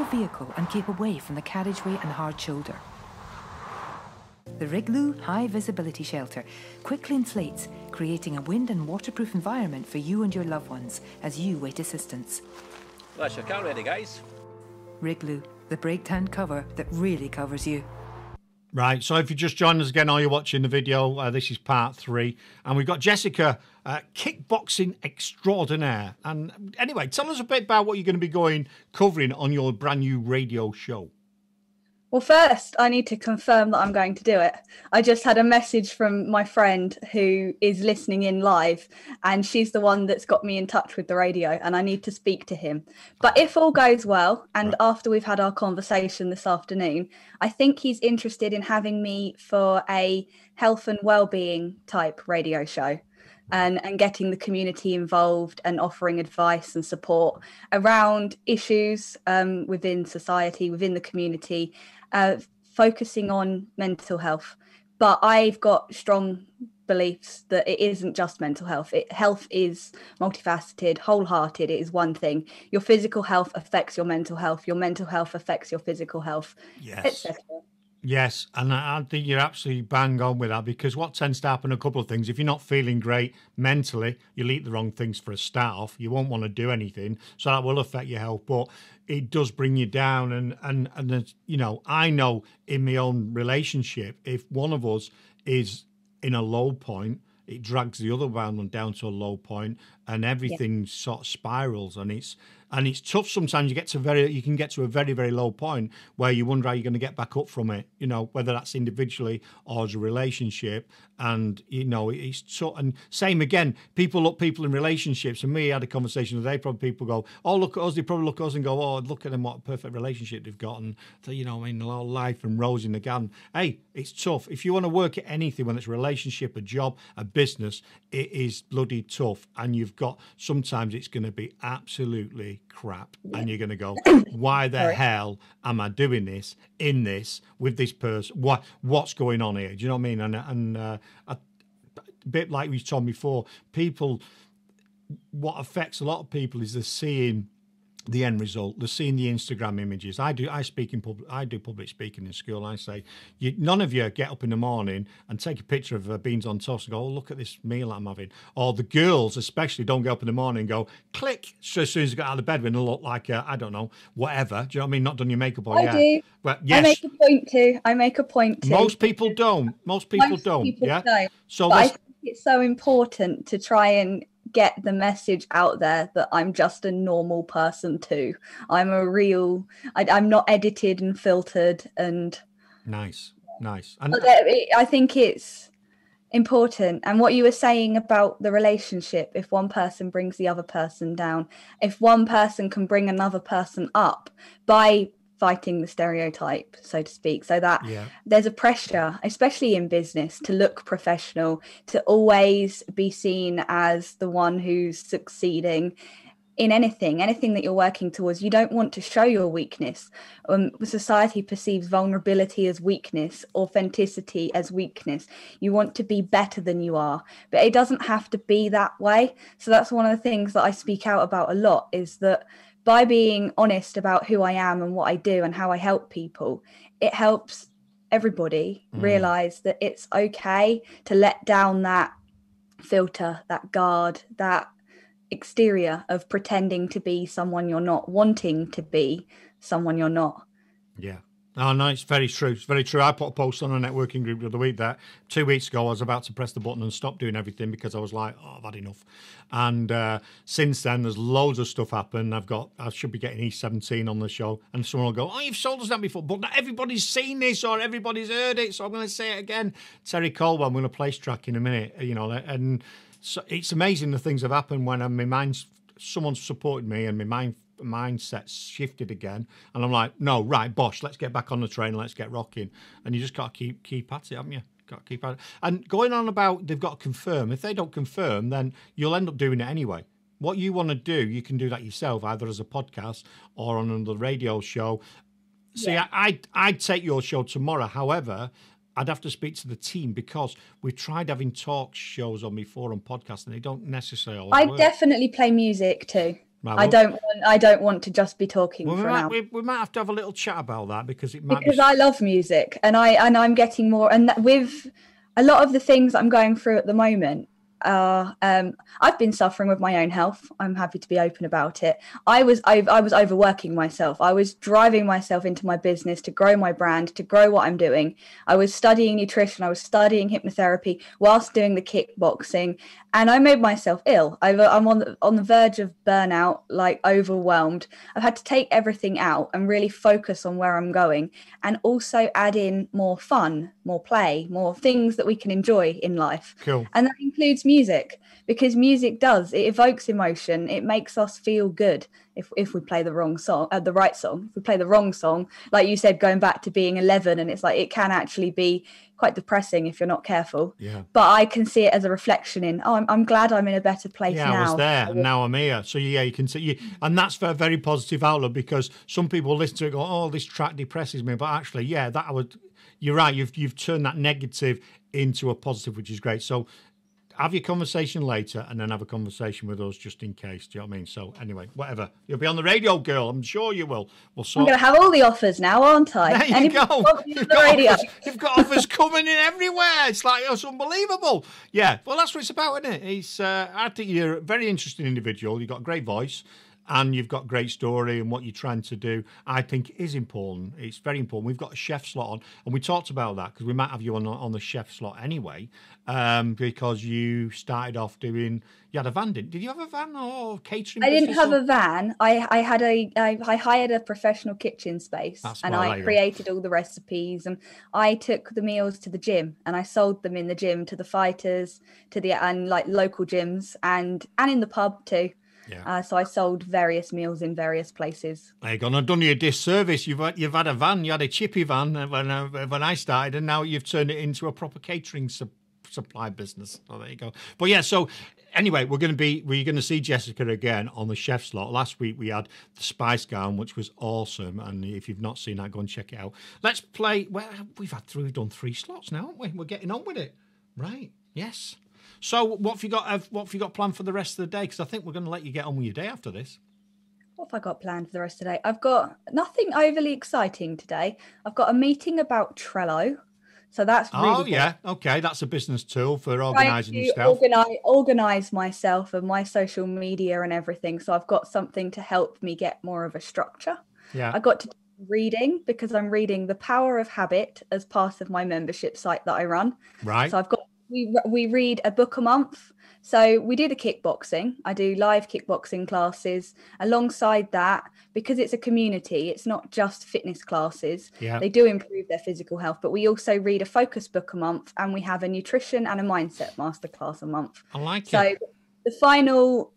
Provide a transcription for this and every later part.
vehicle and keep away from the carriageway and hard shoulder. The Rigloo High Visibility Shelter quickly inflates, creating a wind and waterproof environment for you and your loved ones as you wait assistance. That's your car ready, guys. Rigloo, the breakdown cover that really covers you. Right, so if you just joined us again or you're watching the video, this is part 3. And we've got Jessica, kickboxing extraordinaire. And anyway, tell us a bit about what you're going to be covering on your brand new radio show. Well, first, I need to confirm that I'm going to do it. I just had a message from my friend who is listening in live, and she's the one that's got me in touch with the radio, and I need to speak to him. But if all goes well, and after we've had our conversation this afternoon, I think he's interested in having me for a health and well-being type radio show. And getting the community involved and offering advice and support around issues within society, within the community, focusing on mental health. But I've got strong beliefs that it isn't just mental health. Health is multifaceted, wholehearted. It is one thing. Your physical health affects your mental health. Your mental health affects your physical health, etc. Yes, and I think you're absolutely bang on with that, because what tends to happen, a couple of things. If you're not feeling great mentally, you'll eat the wrong things for a start off. You won't want to do anything, so that will affect your health, but it does bring you down. And you know, I know in my own relationship, if one of us is in a low point, it drags the other one down to a low point, and everything sort of spirals, and it's tough sometimes. You can get to a very, very low point where you wonder how you're going to get back up from it, you know, whether that's individually or as a relationship. And, you know, it's tough. And same again, people in relationships. And me, I had a conversation today, probably people go, oh, look at us. They probably look at us and go, oh, look at them, what a perfect relationship they've got. And, so, you know, I mean, a lot of life and rose in the garden. Hey, it's tough. If you want to work at anything, whether it's a relationship, a job, a business, it is bloody tough. And sometimes it's going to be absolutely crap, and you're going to go, why the hell am I doing this with this person? What's going on here? Do you know what I mean? And a bit like we told before, what affects a lot of people is they're seeing the end result. They're seeing the Instagram images. I do public speaking in school. I say, none of you get up in the morning and take a picture of beans on toast and go, oh, look at this meal I'm having. Or the girls especially don't get up in the morning and go, click, so as soon as they get out of bed when they look like, I don't know, whatever. Do you know what I mean? Not done your makeup or I do. But yes. I make a point to. Most people don't. Most people don't. So I think it's so important to try and get the message out there that I'm just a normal person too. I'm not edited and filtered and nice. And I think it's important. And what you were saying about the relationship, if one person brings the other person down, if one person can bring another person up by fighting the stereotype, so to speak, so that there's a pressure, especially in business, to look professional, to always be seen as the one who's succeeding in anything that you're working towards. You don't want to show your weakness. Society perceives vulnerability as weakness, authenticity as weakness. You want to be better than you are, but it doesn't have to be that way. So that's one of the things that I speak out about a lot, is that by being honest about who I am and what I do and how I help people, it helps everybody realize that it's okay to let down that filter, that guard, that exterior of pretending to be someone you're not, wanting to be someone you're not. Yeah. Oh, no, it's very true. It's very true. I put a post on a networking group the other week that 2 weeks ago I was about to press the button and stop doing everything because I was like, oh, I've had enough. And since then, there's loads of stuff happened. I should be getting E17 on the show, and someone will go, oh, you've sold us that before, but not everybody's seen this or everybody's heard it, so I'm going to say it again. Terry Colwell, I'm going to place track in a minute, you know, and so it's amazing the things have happened when someone's supported me and my mindset's shifted again, and I'm like, no, right, bosh, let's get back on the train, let's get rocking. And you just got to keep at it, haven't you? Got to keep at it. And going on about they've got to confirm, if they don't confirm, then you'll end up doing it anyway. What you want to do, you can do that yourself, either as a podcast or on another radio show. See, I'd take your show tomorrow. However, I'd have to speak to the team, because we've tried having talk shows on before on podcasts and they don't necessarily I definitely play music too. Right, I don't want to just be talking well, for an hour. we might have to have a little chat about that because it might Because I love music, and I'm getting more, and with a lot of the things I'm going through at the moment. I've been suffering with my own health. I'm happy to be open about it. I was overworking myself. I was driving myself into my business to grow my brand, to grow what I'm doing. I was studying nutrition. I was studying hypnotherapy whilst doing the kickboxing, and I made myself ill. I'm on the verge of burnout, like overwhelmed. I've had to take everything out and really focus on where I'm going, and also add in more fun, more play, more things that we can enjoy in life. Cool. And that includes music, because music it evokes emotion. It makes us feel good if we play the wrong song, the right song. If we play the wrong song, like you said, going back to being 11, and it's like it can actually be quite depressing if you're not careful. Yeah. But I can see it as a reflection in, I'm glad I'm in a better place now. Yeah, I was there and now I'm here. So yeah, you can see, and that's a very positive outlook, because some people listen to it and go, oh, this track depresses me. But actually, yeah, you're right. You've turned that negative into a positive, which is great. So have your conversation later and then have a conversation with us just in case. Do you know what I mean? So anyway, whatever. You'll be on the radio, girl. I'm sure you will. I'm going to have all the offers now, aren't I? There you go. You've got offers coming in everywhere. It's like, it's unbelievable. Yeah. Well, that's what it's about, isn't it? I think you're a very interesting individual. You've got a great voice. And you've got great story, and what you're trying to do, I think, is important. It's very important. We've got a chef slot on, and we talked about that because we might have you on the chef slot anyway, because you started off you had a van, did you have a van or catering? I didn't have a van. I hired a professional kitchen space, and I created all the recipes, and I took the meals to the gym, and I sold them in the gym to the fighters, and like local gyms, and in the pub too. Yeah. So I sold various meals in various places. There you go. And I've done you a disservice. You've had a van. You had a chippy van when I started, and now you've turned it into a proper catering supply business. So there you go. But yeah, so anyway, we're going to see Jessica again on the chef slot. Last week we had the Spice Gown, which was awesome. And if you've not seen that, go and check it out. Let's play. Well, we've done 3 slots now, haven't we? We're getting on with it, right? Yes. So what have you got planned for the rest of the day? Because I think we're going to let you get on with your day after this. What have I got planned for the rest of the day? I've got nothing overly exciting today. I've got a meeting about Trello. So that's really good. Yeah. Okay. That's a business tool for organising yourself. Organise myself and my social media and everything. So I've got something to help me get more of a structure. Yeah. I got to reading, because I'm reading The Power of Habit as part of my membership site that I run. Right. So we read a book a month. So we do the kickboxing. I do live kickboxing classes. Alongside that, because it's a community, it's not just fitness classes. Yeah. They do improve their physical health, but we also read a focus book a month, and we have a nutrition and a mindset masterclass a month. I like it. So the final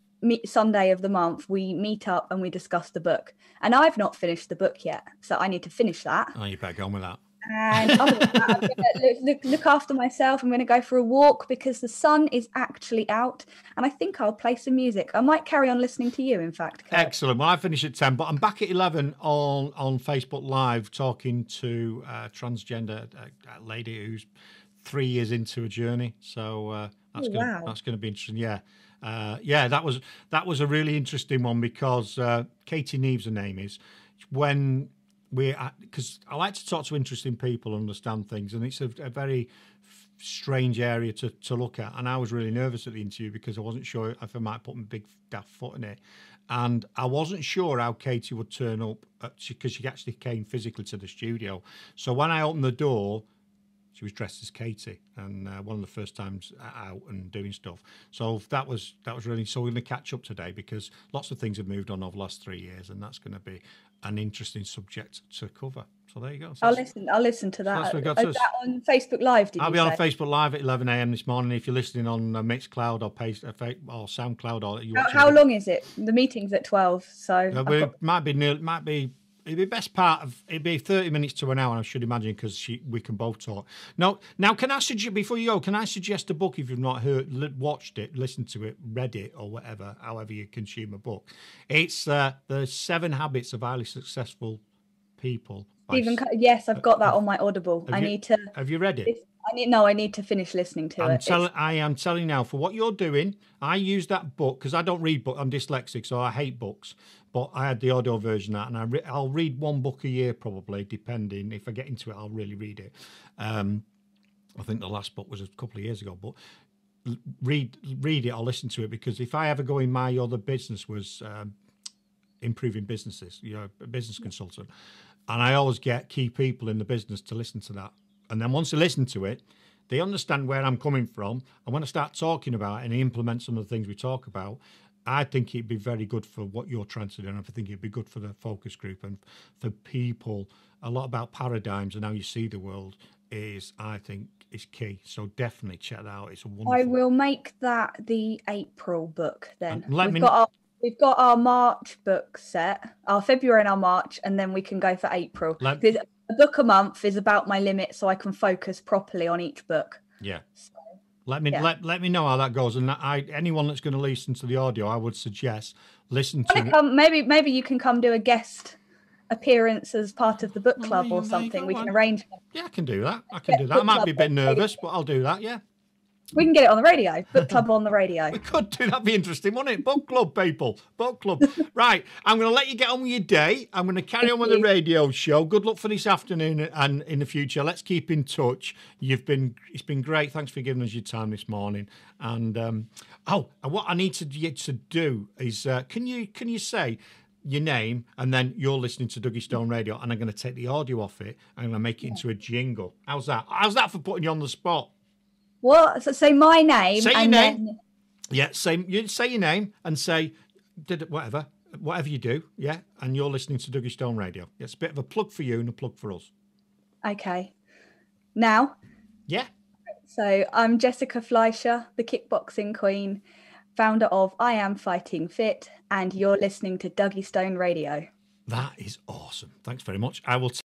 Sunday of the month, we meet up and we discuss the book. And I've not finished the book yet, so I need to finish that. Oh, you better go on with that. And other than that, I'm going to look after myself. I'm going to go for a walk because the sun is actually out, and I think I'll play some music. I might carry on listening to you, in fact, Kurt. Excellent. Well, I finish at 10, but I'm back at 11 on Facebook Live talking to a transgender lady who's 3 years into a journey. So that's going to be interesting. Yeah. That was a really interesting one, because Katie Neves, her name is, because I like to talk to interesting people and understand things, and it's a very strange area to look at. And I was really nervous at the interview because I wasn't sure if I might put my big daft foot in it, and I wasn't sure how Katie would turn up because she actually came physically to the studio. So when I opened the door, she was dressed as Katie, and one of the first times out and doing stuff. So that was really. So we're going to catch up today because lots of things have moved on over the last 3 years, and that's going to be an interesting subject to cover. So there you go. So I'll listen to that. So is that on Facebook Live? I'll be on Facebook Live at 11 a.m. this morning. If you're listening on Mixcloud or SoundCloud, or how long is it? The meeting's at 12, so it'd be 30 minutes to an hour, I should imagine, because we can both talk. Now, can I suggest, before you go, can I suggest a book if you've not watched it, listened to it, read it, or whatever, however you consume a book? It's The 7 Habits of Highly Successful People. Yes, I've got that on my Audible. Have you read it? I need to finish listening to it. I am telling you now, for what you're doing, I use that book because I don't read books. I'm dyslexic, so I hate books. But I had the audio version of that, and I'll read one book a year probably, depending. If I get into it, I'll really read it. I think the last book was a couple of years ago, but read it or listen to it, because if I ever go in, my other business was improving businesses, a business consultant, and I always get key people in the business to listen to that. And then once they listen to it, they understand where I'm coming from. And when I start talking about it and implement some of the things we talk about, I think it'd be very good for what you're trying to do. And I think it'd be good for the focus group and for people. A lot about paradigms and how you see the world I think, is key. So definitely check that out. It's a wonderful. I will make that the April book then. We've got our March book set, our February and our March, and then we can go for April. A book a month is about my limit, so I can focus properly on each book. Yeah. So, let me know how that goes. And anyone that's going to listen to the audio, I would suggest listen to it. Maybe you can come do a guest appearance as part of the book club or something. We can arrange. Yeah, I can do that. I might be a bit nervous, but I'll do that. Yeah. We can get it on the radio. Book club on the radio. We could do. That'd be interesting, wouldn't it? Book club, people. Book club. Right. I'm going to let you get on with your day. I'm going to carry on with the radio show. Good luck for this afternoon and in the future. Let's keep in touch. It's been great. Thanks for giving us your time this morning. And what I need to do is, can you say your name, and then you're listening to Duggystone Radio, and I'm going to take the audio off it. I'm going to make it into a jingle. How's that? How's that for putting you on the spot? What? So say my name. Say your name. Yeah, say your name and say whatever you do. Yeah, and you're listening to Duggystone Radio. It's a bit of a plug for you and a plug for us. Okay. Now. Yeah. So I'm Jessica Fleischer, the kickboxing queen, founder of I Am Fighting Fit, and you're listening to Duggystone Radio. That is awesome. Thanks very much. I will.